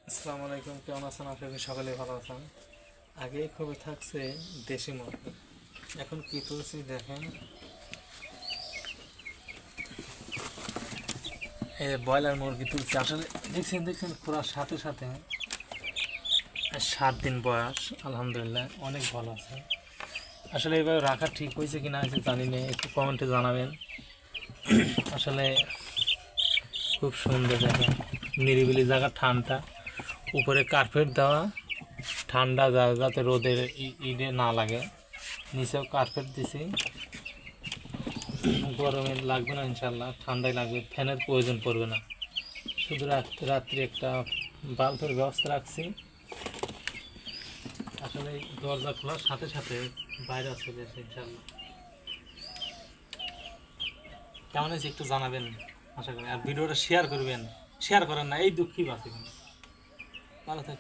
আসসালামু আলাইকুম, কেমন আছেন? আশা করি সকালে ভালো আছেন। আগেই খুবই থাকছে দেশি মুরগি, এখন কি তুলছি দেখেন। এই যে ব্রয়লার মুরগি তুলছি, আসলে দেখছেন খোঁড়ার সাথে সাথে 7 দিন বয়স, আলহামদুলিল্লাহ অনেক ভালো আছে। আসলে এইভাবে রাখা ঠিক হয়েছে কি না হয়েছে জানি না, একটু কমেন্টে জানাবেন। আসলে খুব সুন্দর দেখেন, নিরিবিলি জায়গা, ঠান্ডা, উপরে কার্পেট দেওয়া, ঠান্ডা যাতে রোদের ইডে না লাগে, নিচেও কার্পেট দিছি। গরমে লাগবে না ইনশাল্লাহ, ঠান্ডায় লাগবে, ফ্যানের প্রয়োজন পড়বে না। শুধু রাত্রি একটা বাল্বের ব্যবস্থা রাখছি। আসলে দরজা খোলার সাথে সাথে বাইরে চলে আসে ইনশাল্লাহ। কেমন আছে একটু জানাবেন আশা করি, আর ভিডিওটা শেয়ার করবেন। শেয়ার করেন না, এই দুঃখই বাঁচে। ভালো থাকবেন।